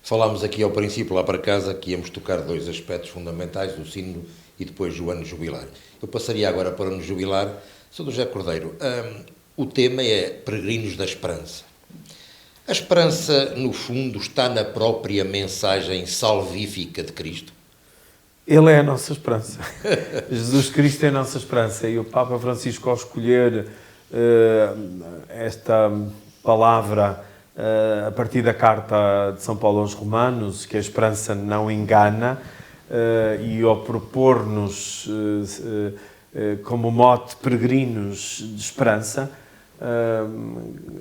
Falámos aqui ao princípio, lá para casa, que íamos tocar dois aspectos fundamentais, o sino e depois o ano jubilar. Eu passaria agora para o ano jubilar. Sr. José Cordeiro, o tema é Peregrinos da Esperança. A esperança, no fundo, está na própria mensagem salvífica de Cristo? Ele é a nossa esperança. Jesus Cristo é a nossa esperança. E o Papa Francisco, ao escolher esta palavra a partir da carta de São Paulo aos Romanos, que a esperança não engana, e ao propor-nos como mote peregrinos de esperança,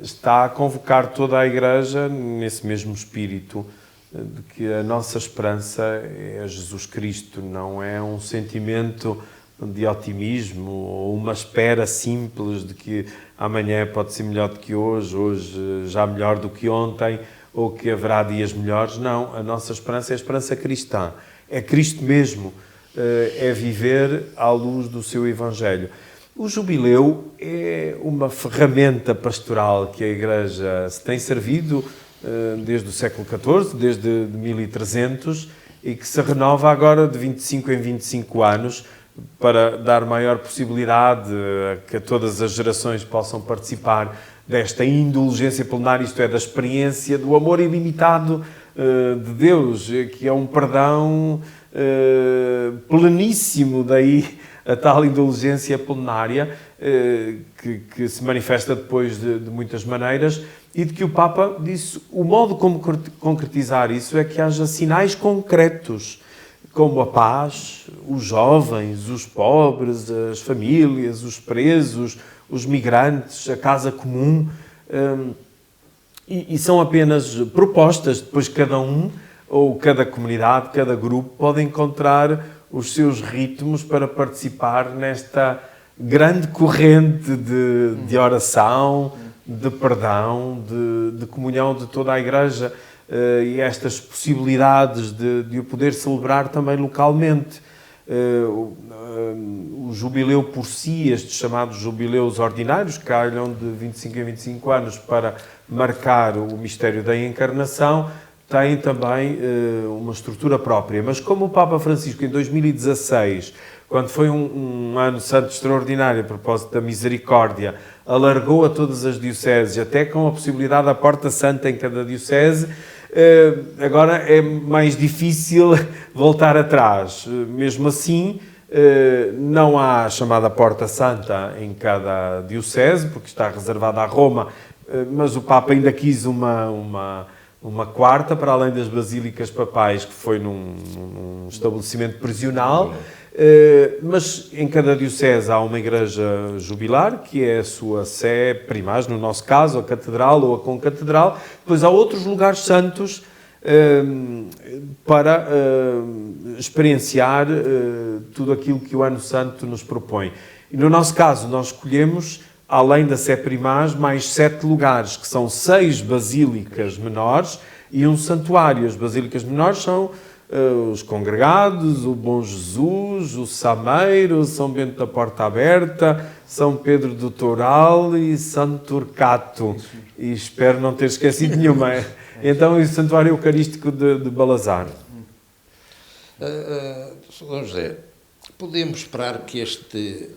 está a convocar toda a Igreja nesse mesmo espírito, de que a nossa esperança é Jesus Cristo, não é um sentimento de otimismo ou uma espera simples de que amanhã pode ser melhor do que hoje já melhor do que ontem, ou que haverá dias melhores. Não, a nossa esperança é a esperança cristã, é Cristo mesmo, é viver à luz do seu Evangelho. O jubileu é uma ferramenta pastoral que a Igreja se tem servido desde o século XIV, desde 1300, e que se renova agora de 25 em 25 anos, para dar maior possibilidade a que todas as gerações possam participar desta indulgência plenária, isto é, da experiência do amor ilimitado de Deus, que é um perdão pleníssimo, daí a tal indulgência plenária, que se manifesta depois de muitas maneiras, e de que o Papa disse o modo como concretizar isso é que haja sinais concretos, como a paz, os jovens, os pobres, as famílias, os presos, os migrantes, a casa comum, e são apenas propostas. Depois cada um, ou cada comunidade, cada grupo, pode encontrar os seus ritmos para participar nesta grande corrente de oração, de perdão, de comunhão de toda a Igreja, e estas possibilidades de o poder celebrar também localmente. O jubileu por si, estes chamados jubileus ordinários, que calham de 25 em 25 anos para marcar o mistério da encarnação, têm também uma estrutura própria. Mas como o Papa Francisco, em 2016, quando foi um ano santo extraordinário a propósito da misericórdia, alargou a todas as dioceses, até com a possibilidade da Porta Santa em cada diocese, agora é mais difícil voltar atrás. Mesmo assim, não há a chamada Porta Santa em cada diocese, porque está reservada a Roma, mas o Papa ainda quis uma quarta, para além das basílicas papais, que foi num estabelecimento prisional. Mas em cada diocese há uma igreja jubilar, que é a sua sé primaz, no nosso caso, a catedral ou a concatedral. Depois há outros lugares santos para experienciar tudo aquilo que o Ano Santo nos propõe. E no nosso caso, nós escolhemos, além da sé primaz, mais 7 lugares, que são 6 basílicas menores e um santuário. As basílicas menores são os Congregados, o Bom Jesus, o Sameiro, São Bento da Porta Aberta, São Pedro do Toural e Santo Turcato. E espero não ter esquecido nenhuma. Então, o Santuário Eucarístico de Balazar. Sr. José, podemos esperar que este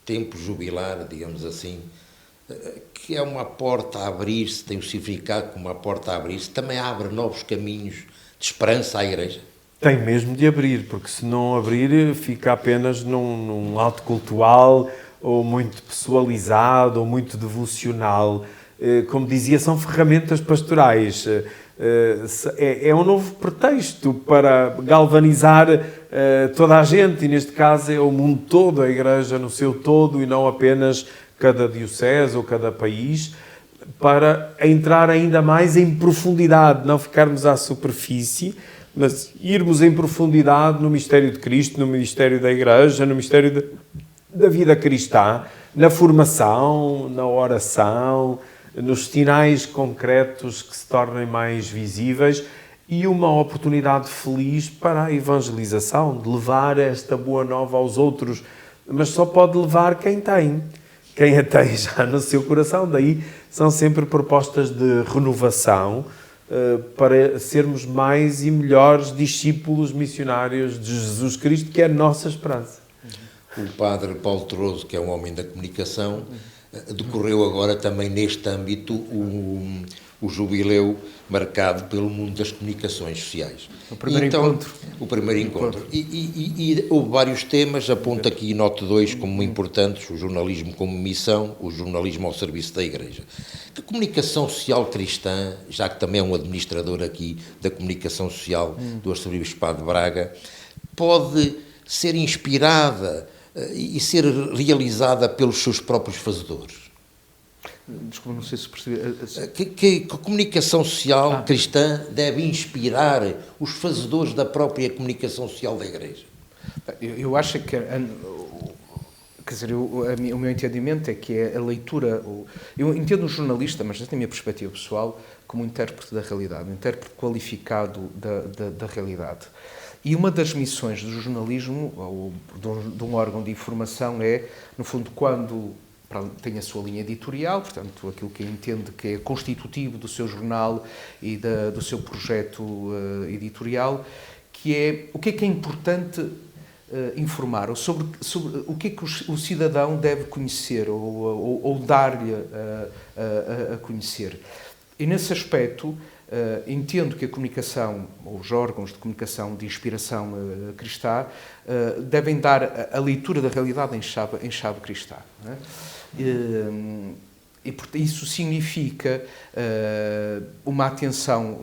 tempo jubilar, digamos assim, que é uma porta a abrir-se, tem o significado como uma porta a abrir-se, também abre novos caminhos de esperança à Igreja? Tem mesmo de abrir, porque se não abrir fica apenas num ato cultual, ou muito pessoalizado, ou muito devocional. Como dizia, são ferramentas pastorais. É um novo pretexto para galvanizar toda a gente, e neste caso é o mundo todo, a Igreja no seu todo, e não apenas cada diocese ou cada país, para entrar ainda mais em profundidade, não ficarmos à superfície, mas irmos em profundidade no mistério de Cristo, no mistério da Igreja, no mistério da vida cristã, na formação, na oração, nos sinais concretos que se tornem mais visíveis, e uma oportunidade feliz para a evangelização, de levar esta boa nova aos outros, mas só pode levar quem tem. Quem a tem já no seu coração. Daí são sempre propostas de renovação, para sermos mais e melhores discípulos missionários de Jesus Cristo, que é a nossa esperança. O padre Paulo Torroso, que é um homem da comunicação, decorreu agora também neste âmbito o jubileu marcado pelo mundo das comunicações sociais. O primeiro encontro. O primeiro encontro. E houve vários temas, aponto aqui note 2 como importantes: o jornalismo como missão, o jornalismo ao serviço da Igreja. Que comunicação social cristã, já que também é um administrador aqui da comunicação social do Arcebispado de Braga, pode ser inspirada e ser realizada pelos seus próprios fazedores? Desculpa, não sei se percebi. Que comunicação social cristã deve inspirar os fazedores da própria comunicação social da Igreja? Eu acho que, quer dizer, o meu entendimento é que é a leitura. Eu entendo o jornalista, mas esta é a minha perspectiva pessoal, como um intérprete da realidade, um intérprete qualificado da realidade. E uma das missões do jornalismo, ou de um órgão de informação, é, no fundo, quando tem a sua linha editorial, portanto, aquilo que entende que é constitutivo do seu jornal e do seu projeto editorial, que é o que é importante informar, ou sobre o que é que o cidadão deve conhecer ou dar-lhe a conhecer. E nesse aspecto, entendo que a comunicação, ou os órgãos de comunicação de inspiração cristã, devem dar a leitura da realidade em chave cristã. Não é? E isso significa uma atenção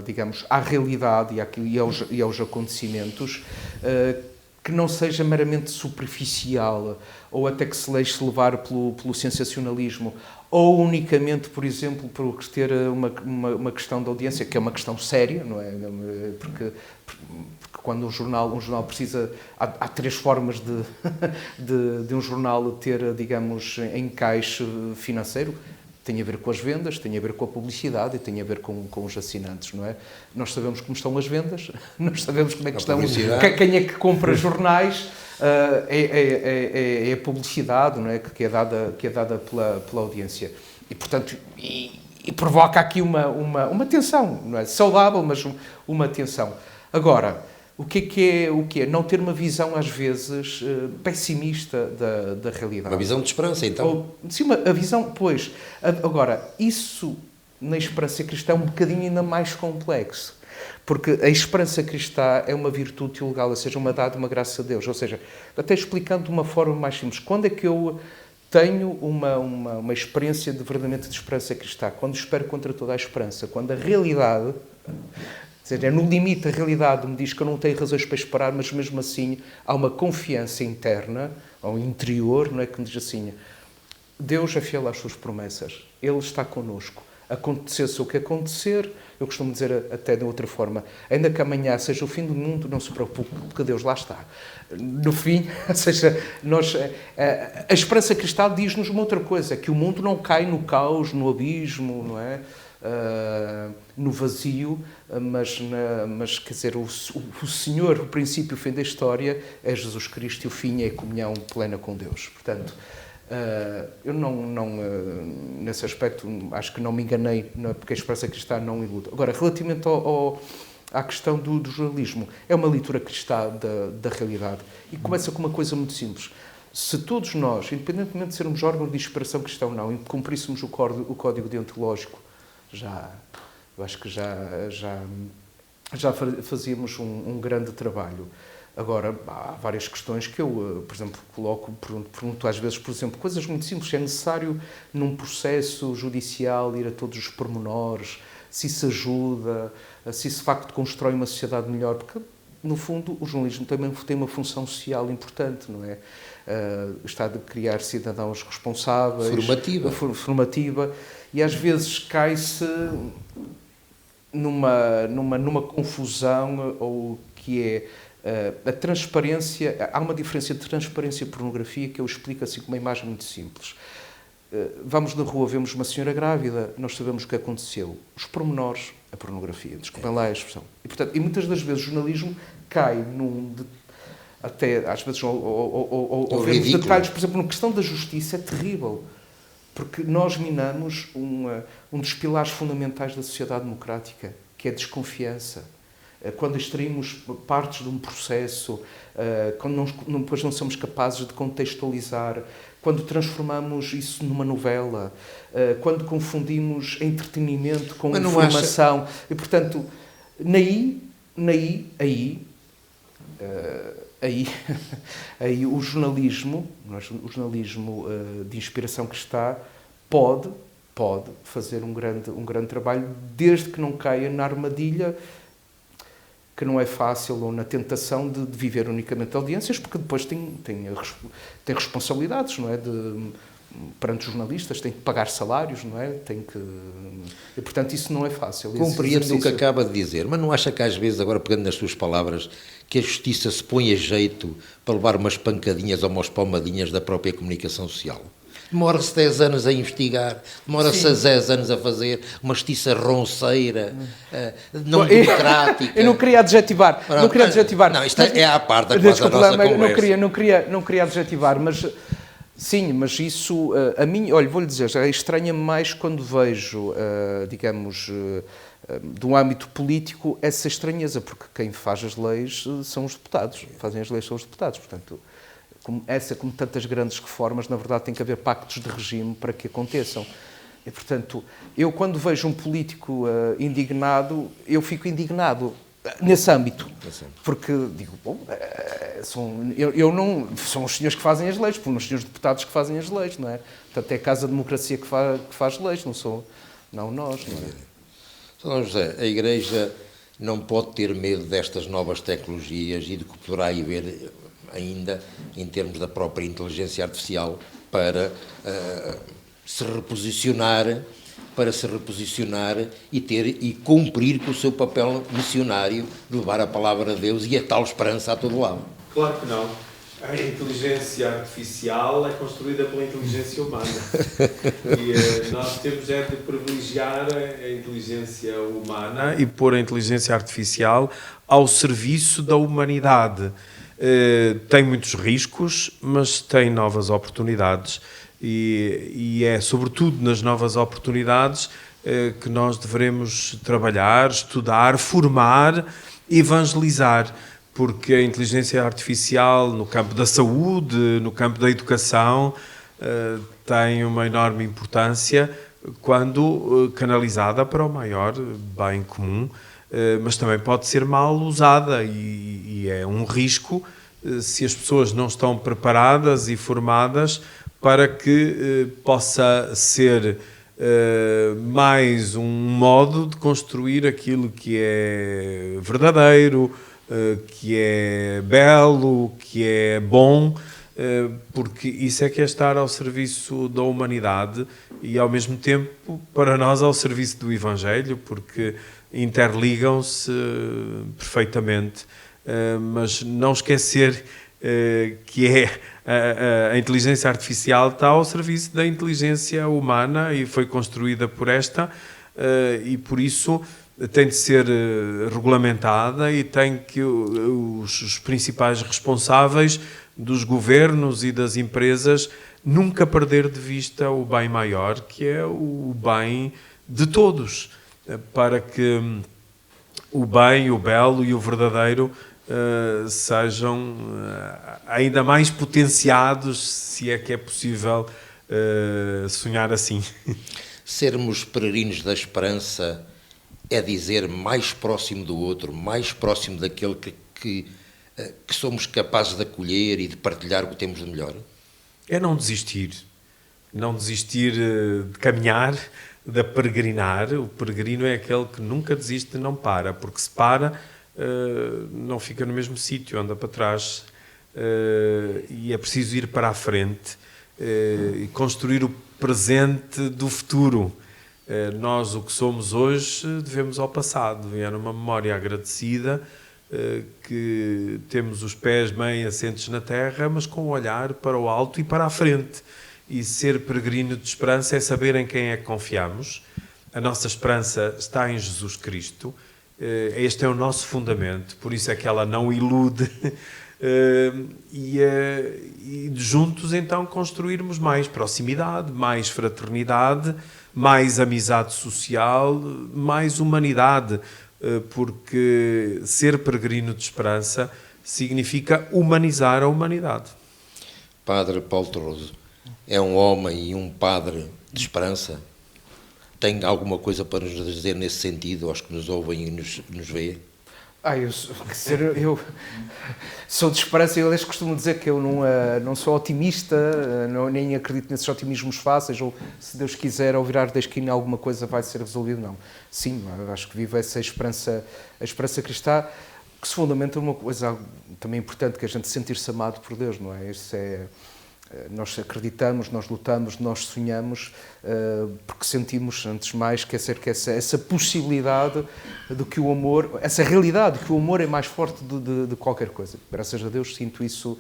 digamos, à realidade e aos acontecimentos, que não seja meramente superficial, ou até que se deixe levar pelo sensacionalismo, ou unicamente, por exemplo, por ter uma questão de audiência, que é uma questão séria, não é? Porque quando um jornal precisa... Há 3 formas de um jornal ter, digamos, encaixe financeiro. Tem a ver com as vendas, tem a ver com a publicidade e tem a ver com os assinantes, não é? Nós sabemos como estão as vendas, nós sabemos como é que estão... Quem é que compra jornais... É a publicidade, não é? que é dada pela audiência. E, portanto, e provoca aqui uma tensão, não é? Saudável, mas uma tensão. Agora, o que é? Não ter uma visão, às vezes, pessimista da realidade. Uma visão de esperança, então? Sim, a visão, pois. Agora, isso, na esperança cristã, é um bocadinho ainda mais complexo. Porque a esperança cristã é uma virtude teologal, ou seja, uma dádiva, uma graça de Deus. Ou seja, até explicando de uma forma mais simples, quando é que eu tenho uma experiência verdadeiramente de esperança cristã? Quando espero contra toda a esperança. Quando a realidade, ou seja, no limite a realidade me diz que eu não tenho razões para esperar, mas mesmo assim há uma confiança interna, ou interior, não é, que me diz assim: Deus é fiel às suas promessas, Ele está connosco. Acontecesse o que acontecer, eu costumo dizer até de outra forma, ainda que amanhã seja o fim do mundo, não se preocupe, porque Deus lá está. No fim, ou seja, a esperança cristã diz-nos uma outra coisa, que o mundo não cai no caos, no abismo, não é? No vazio, mas quer dizer, o Senhor, o princípio e o fim da história é Jesus Cristo, e o fim é a comunhão plena com Deus. Portanto, eu nesse aspecto, acho que não me enganei, porque a esperança cristã não ilude. Agora, relativamente à questão do jornalismo, é uma leitura cristã da realidade. E começa com uma coisa muito simples. Se todos nós, independentemente de sermos órgãos de inspiração cristã ou não, cumpríssemos o código deontológico, eu acho que já fazíamos um grande trabalho. Agora, há várias questões que eu, por exemplo, pergunto às vezes, por exemplo, coisas muito simples. É necessário, num processo judicial, ir a todos os pormenores, se isso ajuda, se isso de facto constrói uma sociedade melhor, porque, no fundo, o jornalismo também tem uma função social importante, não é? Está de criar cidadãos responsáveis... Formativa. E às vezes cai-se numa confusão, ou que é... a transparência, há uma diferença entre transparência e pornografia que eu explico assim com uma imagem muito simples. Vamos na rua, vemos uma senhora grávida, nós sabemos o que aconteceu. Os pormenores, a pornografia, desculpem lá a expressão. E muitas das vezes o jornalismo cai até às vezes, ou vemos detalhes, por exemplo, na questão da justiça é terrível. Porque nós minamos um dos pilares fundamentais da sociedade democrática, que é a desconfiança. Quando extraímos partes de um processo, quando depois não somos capazes de contextualizar, quando transformamos isso numa novela, quando confundimos entretenimento com informação. E, portanto, aí o jornalismo de inspiração que está, pode fazer um grande trabalho, desde que não caia na armadilha, que não é fácil, ou na tentação de viver unicamente de audiências, porque depois tem responsabilidades, não é? Perante os jornalistas, tem que pagar salários, não é? E, portanto, isso não é fácil. Compreendo o que acaba de dizer, mas não acha que às vezes, agora pegando nas suas palavras, que a justiça se põe a jeito para levar umas pancadinhas ou umas palmadinhas da própria comunicação social? Demora-se 10 anos a investigar, demora-se 10 anos a fazer uma justiça ronceira, não democrática. Eu não queria adjetivar. Não, isto é à parte da nossa conversa. Não queria adjetivar, mas sim, mas isso, a mim, olha, vou-lhe dizer, estranha-me mais quando vejo, digamos, de um âmbito político, essa estranheza, porque quem faz as leis são os deputados, fazem as leis são os deputados, portanto, como tantas grandes reformas, na verdade tem que haver pactos de regime para que aconteçam. E, portanto, eu quando vejo um político indignado, eu fico indignado nesse âmbito, porque digo, bom, são os senhores que fazem as leis, são os senhores deputados que fazem as leis, não é? Portanto, é a Casa da Democracia que faz leis, não nós, não é? São José, a Igreja não pode ter medo destas novas tecnologias e do que poderá haver ainda em termos da própria inteligência artificial para se reposicionar e cumprir com o seu papel missionário de levar a palavra de Deus e a tal esperança a todo lado. Claro que não. A inteligência artificial é construída pela inteligência humana e nós temos de privilegiar a inteligência humana e pôr a inteligência artificial ao serviço da humanidade. Tem muitos riscos, mas tem novas oportunidades e é sobretudo nas novas oportunidades que nós devemos trabalhar, estudar, formar, evangelizar, porque a inteligência artificial no campo da saúde, no campo da educação, tem uma enorme importância quando canalizada para o maior bem comum, mas também pode ser mal usada e é um risco se as pessoas não estão preparadas e formadas para que possa ser mais um modo de construir aquilo que é verdadeiro, que é belo, que é bom, porque isso é que é estar ao serviço da humanidade e ao mesmo tempo para nós ao serviço do Evangelho, porque interligam-se perfeitamente, mas não esquecer que a inteligência artificial está ao serviço da inteligência humana e foi construída por esta e por isso tem de ser regulamentada e tem que os principais responsáveis dos governos e das empresas nunca perder de vista o bem maior, que é o bem de todos, para que o bem, o belo e o verdadeiro sejam ainda mais potenciados, se é que é possível sonhar assim. Sermos peregrinos da esperança é dizer mais próximo do outro, mais próximo daquele que somos capazes de acolher e de partilhar o que temos de melhor? É não desistir de caminhar, de peregrinar. O peregrino é aquele que nunca desiste, não para, porque se para, não fica no mesmo sítio, anda para trás, e é preciso ir para a frente e construir o presente do futuro. Nós, o que somos hoje, devemos ao passado, é numa memória agradecida, que temos os pés bem assentes na terra, mas com o olhar para o alto e para a frente. E ser peregrino de esperança é saber em quem é que confiamos. A nossa esperança está em Jesus Cristo. Este é o nosso fundamento, por isso é que ela não ilude, E juntos então construirmos mais proximidade, mais fraternidade, mais amizade social, mais humanidade, porque ser peregrino de esperança significa humanizar a humanidade. Padre Paulo Torroso é um homem e um padre de esperança? Tem alguma coisa para nos dizer nesse sentido, aos que nos ouvem e nos veem? Eu sou de esperança, eu costumo dizer que eu não sou otimista, nem acredito nesses otimismos fáceis, ou se Deus quiser, ao virar da esquina alguma coisa vai ser resolvida, não. Sim, acho que vivo essa esperança, a esperança cristã, que se fundamenta numa coisa também importante, que é a gente sentir-se amado por Deus, não é? Isso é... Nós acreditamos, nós lutamos, nós sonhamos, porque sentimos, antes de mais, que essa possibilidade de que o amor, essa realidade, que o amor é mais forte de qualquer coisa. Graças a Deus sinto isso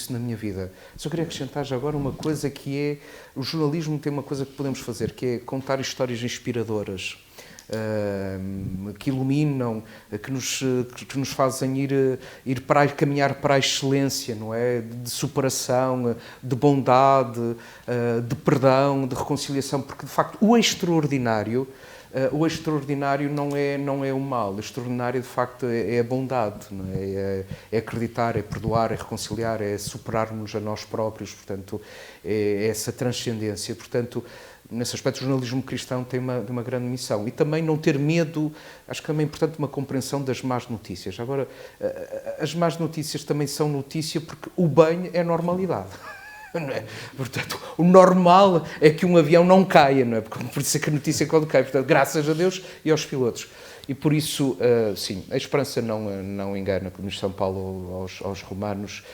na minha vida. Só queria acrescentar já agora uma coisa que é, o jornalismo tem uma coisa que podemos fazer, que é contar histórias inspiradoras, que iluminam, que nos fazem caminhar para a excelência, não é? De superação, de bondade, de perdão, de reconciliação, porque de facto o extraordinário não é o mal, o extraordinário de facto é a bondade, não é? É acreditar, é perdoar, é reconciliar, é superar-nos a nós próprios, portanto, é essa transcendência, portanto, nesse aspecto, o jornalismo cristão tem uma grande missão. E também não ter medo, acho que também é importante uma compreensão das más notícias. Agora, as más notícias também são notícia porque o bem é normalidade. Não é? Portanto, o normal é que um avião não caia, não é? Porque por isso é que a notícia quando cai. Portanto, graças a Deus e aos pilotos. E por isso, sim, a esperança não engana, como diz São Paulo aos romanos,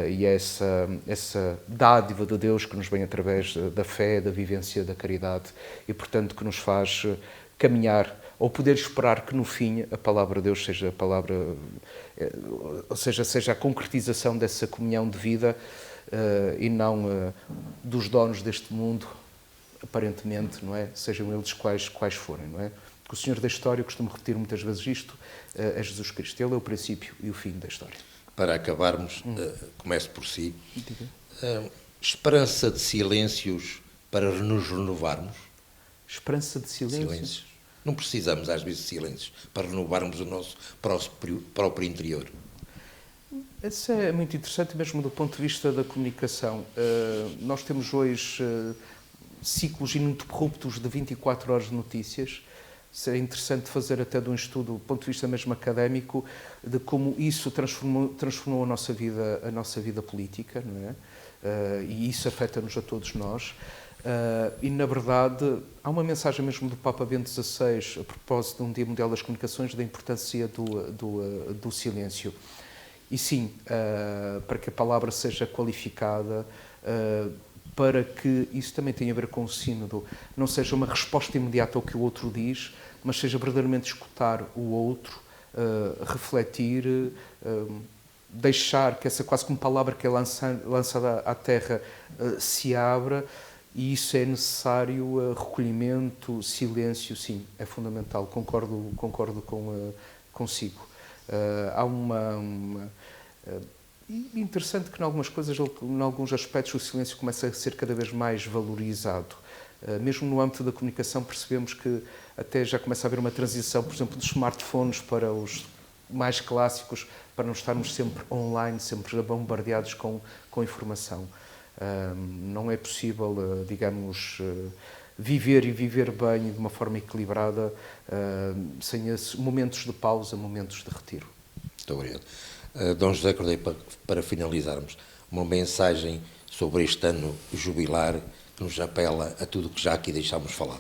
e é essa dádiva de Deus que nos vem através da fé, da vivência, da caridade, e portanto que nos faz caminhar, ou poder esperar que no fim a palavra de Deus seja a palavra, ou seja a concretização dessa comunhão de vida, e não dos donos deste mundo, aparentemente, não é? Sejam eles quais forem, não é? O Senhor da história, eu costumo repetir muitas vezes isto, é Jesus Cristo. Ele é o princípio e o fim da história. Para acabarmos, começo por si. Esperança de silêncios para nos renovarmos? Esperança de silêncios? Não precisamos, às vezes, de silêncios para renovarmos o nosso próprio interior. Isso é muito interessante, mesmo do ponto de vista da comunicação. Nós temos hoje ciclos ininterruptos de 24 horas de notícias. Seria interessante fazer até de um estudo, do ponto de vista mesmo académico, de como isso transformou a nossa vida política, não é? E isso afeta-nos a todos nós. E, na verdade, há uma mensagem mesmo do Papa Bento XVI, a propósito de um Dia Mundial das Comunicações, da importância do silêncio. E sim, para que a palavra seja qualificada, para que isso também tenha a ver com o sínodo, não seja uma resposta imediata ao que o outro diz, mas seja verdadeiramente escutar o outro, refletir, deixar que essa quase como palavra que é lançada à terra se abra, e isso é necessário, recolhimento, silêncio, sim, é fundamental, concordo consigo. Há interessante que em algumas coisas, em alguns aspectos, o silêncio começa a ser cada vez mais valorizado. Mesmo no âmbito da comunicação percebemos que até já começa a haver uma transição, por exemplo, dos smartphones para os mais clássicos, para não estarmos sempre online, sempre bombardeados com informação. Não é possível, digamos, viver bem e de uma forma equilibrada, sem esses momentos de pausa, momentos de retiro. Muito obrigado. Dom José Cordeiro, para finalizarmos, uma mensagem sobre este ano jubilar que nos apela a tudo o que já aqui deixámos falar.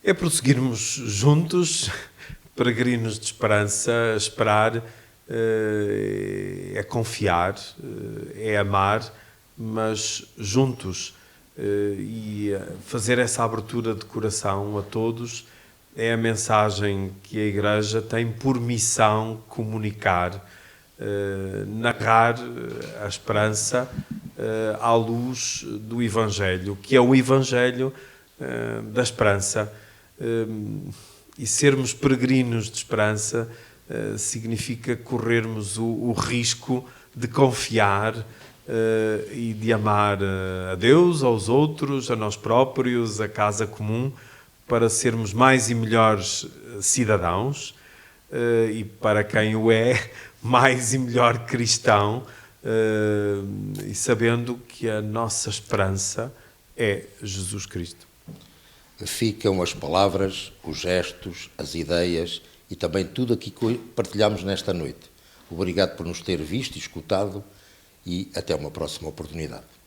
É prosseguirmos juntos, peregrinos de esperança, a esperar, é confiar, é amar, mas juntos, e fazer essa abertura de coração a todos é a mensagem que a Igreja tem por missão comunicar, narrar a esperança à luz do Evangelho, que é o Evangelho da esperança. E sermos peregrinos de esperança significa corrermos o risco de confiar e de amar a Deus, aos outros, a nós próprios, a casa comum, para sermos mais e melhores cidadãos e, para quem o é, mais e melhor cristão, e sabendo que a nossa esperança é Jesus Cristo. Ficam as palavras, os gestos, as ideias e também tudo aquilo que partilhamos nesta noite. Obrigado por nos ter visto e escutado e até uma próxima oportunidade.